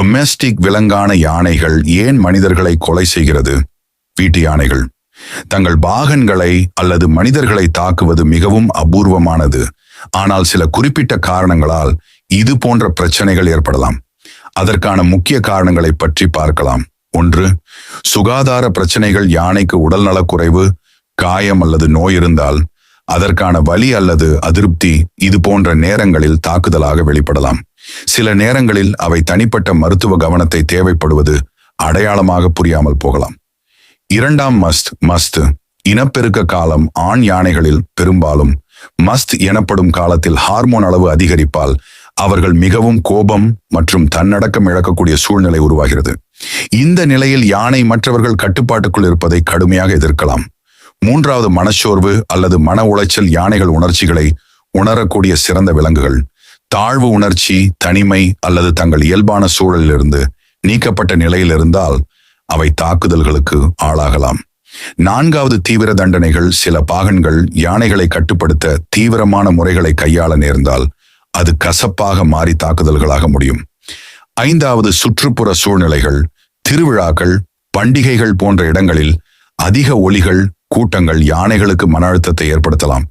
Domestic விலங்கான யானைகள் ஏன் மனிதர்களை கொலை செய்கிறது? வீட்டு யானைகள் தங்கள் பாகன்களை அல்லது மனிதர்களை தாக்குவது மிகவும் அபூர்வமானது. ஆனால் சில குறிப்பிட்ட காரணங்களால் இது போன்ற பிரச்சனைகள் ஏற்படலாம். அதற்கான முக்கிய காரணங்களை பற்றி பார்க்கலாம். 1. சுகாதார பிரச்சனைகள். யானைக்கு உடல் நலக்குறைவு, காயம் அல்லது நோய் இருந்தால் அதற்கான வலி அல்லது அதிருப்தி இது போன்ற நேரங்களில் தாக்குதலாக வெளிப்படலாம். சில நேரங்களில் அவை தனிப்பட்ட மருத்துவ கவனத்தை தேவைப்படுவது அடையாளமாக புரியாமல் போகலாம். 2. மஸ்த் இனப்பெருக்க காலம். ஆண் யானைகளில் பெரும்பாலும் மஸ்த் எனப்படும் காலத்தில் ஹார்மோன் அளவு அதிகரிப்பால் அவர்கள் மிகவும் கோபம் மற்றும் தன்னடக்கம் இழக்கக்கூடிய சூழ்நிலை உருவாகிறது. இந்த நிலையில் யானை மற்றவர்கள் கட்டுப்பாட்டுக்குள் இருப்பதை கடுமையாக எதிர்க்கலாம். 3. மனச்சோர்வு அல்லது மன உளைச்சல். யானைகள் உணர்ச்சிகளை உணரக்கூடிய சிறந்த விலங்குகள். தாழ்வு உணர்ச்சி, தனிமை அல்லது தங்கள் இயல்பான சூழலிலிருந்து நீக்கப்பட்ட நிலையில் இருந்தால் அவை தாக்குதல்களுக்கு ஆளாகலாம். 4. தீவிர தண்டனைகள். சில பாகன்கள் யானைகளை கட்டுப்படுத்த தீவிரமான முறைகளை கையாள நேர்ந்தால் அது கசப்பாக மாறி தாக்குதல்களாக முடியும். 5. சுற்றுப்புற சூழ்நிலைகள். திருவிழாக்கள், பண்டிகைகள் போன்ற இடங்களில் அதிக ஒலிகள், கூட்டங்கள் யானைகளுக்கு மன அழுத்தத்தை ஏற்படுத்தலாம்.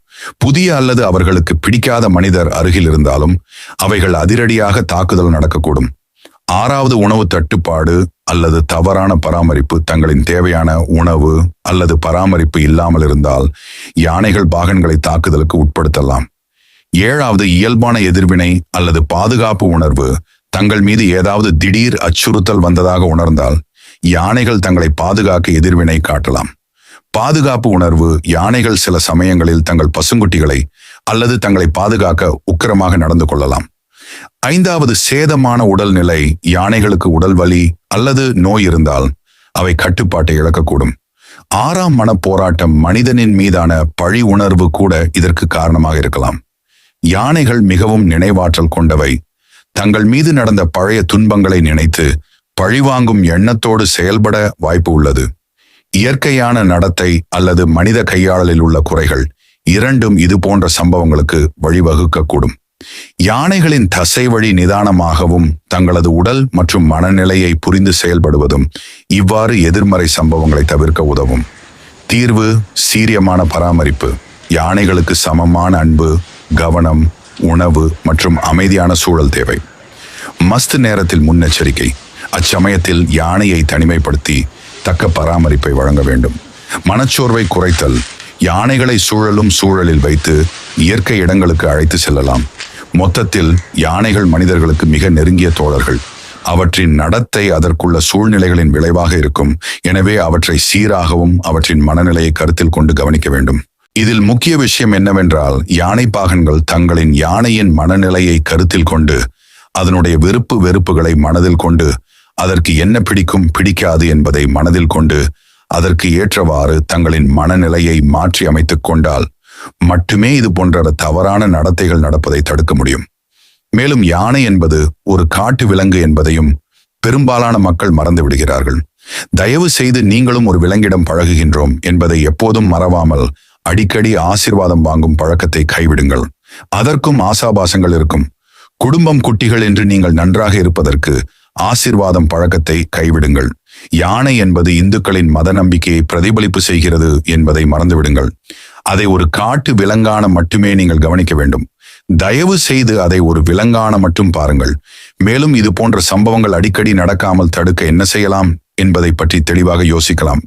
புதிய அல்லது அவர்களுக்கு பிடிக்காத மனிதர் அருகில் இருந்தாலும் அவைகள் அதிரடியாக தாக்குதல் நடக்கக்கூடும். 6. உணவு தட்டுப்பாடு அல்லது தவறான பராமரிப்பு. தங்களின் தேவையான உணவு அல்லது பராமரிப்பு இல்லாமல் இருந்தால் யானைகள் பாகன்களை தாக்குதலுக்கு உட்படுத்தலாம். 7. இயல்பான எதிர்வினை அல்லது பாதுகாப்பு உணர்வு. தங்கள் மீது ஏதாவது திடீர் அச்சுறுத்தல் வந்ததாக உணர்ந்தால் யானைகள் தங்களை பாதுகாக்க எதிர்வினை காட்டலாம். பாதுகாப்பு உணர்வு. யானைகள் சில சமயங்களில் தங்கள் பசுங்குட்டிகளை அல்லது தங்களை பாதுகாக்க உக்கிரமாக நடந்து கொள்ளலாம். 5. சேதமான உடல்நிலை. யானைகளுக்கு உடல் வலி அல்லது நோய் இருந்தால் அவை கட்டுப்பாட்டை இழக்கக்கூடும். 6. மனப்போராட்டம். மனிதனின் மீதான பழி உணர்வு கூட இதற்கு காரணமாக இருக்கலாம். யானைகள் மிகவும் நினைவாற்றல் கொண்டவை. தங்கள் மீது நடந்த பழைய துன்பங்களை நினைத்து பழிவாங்கும் எண்ணத்தோடு செயல்பட வாய்ப்பு உள்ளது. இயற்கையான நடத்தை அல்லது மனித கையாளலில் உள்ள குறைகள் இரண்டும் இது போன்ற சம்பவங்களுக்கு வழிவகுக்கக்கூடும். யானைகளின் தசை வழி நிதானமாகவும் தங்களது உடல் மற்றும் மனநிலையை புரிந்து செயல்படுவதும் இவ்வாறு எதிர்மறை சம்பவங்களை தவிர்க்க உதவும். தீர்வு. சீரியமான பராமரிப்பு. யானைகளுக்கு சமமான அன்பு, கவனம், உணவு மற்றும் அமைதியான சூழல் தேவை. மஸ்த் நேரத்தில் முன்னெச்சரிக்கை. அச்சமயத்தில் யானையை தனிமைப்படுத்தி தக்க பராமரிப்பை வழங்க வேண்டும். மனச்சோர்வை குறைத்தல். யானைகளை சூழலில் வைத்து இயற்கை இடங்களுக்கு அழைத்து செல்லலாம். மொத்தத்தில் யானைகள் மனிதர்களுக்கு மிக நெருங்கிய தோழர்கள். அவற்றின் நடத்தை அதற்குள்ள சூழ்நிலைகளின் விளைவாக இருக்கும். எனவே அவற்றை சீராகவும் அவற்றின் மனநிலையை கருத்தில் கொண்டு கவனிக்க வேண்டும். இதில் முக்கிய விஷயம் என்னவென்றால் யானை பாகன்கள் தங்களின் யானையின் மனநிலையை கருத்தில் கொண்டு அதனுடைய விருப்பு வெறுப்புகளை மனதில் கொண்டு அதற்கு என்ன பிடிக்கும் பிடிக்காது என்பதை மனதில் கொண்டு அதற்கு ஏற்றவாறு தங்களின் மனநிலையை மாற்றி அமைத்துக் கொண்டால் மட்டுமே இது போன்ற தவறான நடத்தைகள் நடப்பதை தடுக்க முடியும். மேலும் யானை என்பது ஒரு காட்டு விலங்கு என்பதையும் பெரும்பாலான மக்கள் மறந்து விடுகிறார்கள். தயவு செய்து நீங்களும் ஒரு விலங்கிடம் பழகுகின்றோம் என்பதை எப்போதும் மறவாமல் அடிக்கடி ஆசீர்வாதம் வாங்கும் பழக்கத்தை கைவிடுங்கள். அதற்கும் ஆசாபாசங்கள் இருக்கும். குடும்பம், குட்டிகள் என்று நீங்கள் நன்றாக இருப்பதற்கு ஆசீர்வாதம் பழக்கத்தை கைவிடுங்கள். யானை என்பது இந்துக்களின் மத நம்பிக்கையை பிரதிபலிப்பு செய்கிறது என்பதை மறந்துவிடுங்கள். அதை ஒரு காட்டு விலங்கான மட்டுமே நீங்கள் கவனிக்க வேண்டும். தயவு செய்து அதை ஒரு விலங்கான மட்டும் பாருங்கள். மேலும் இது போன்ற சம்பவங்கள் அடிக்கடி நடக்காமல் தடுக்க என்ன செய்யலாம் என்பதை பற்றி தெளிவாக யோசிக்கலாம்.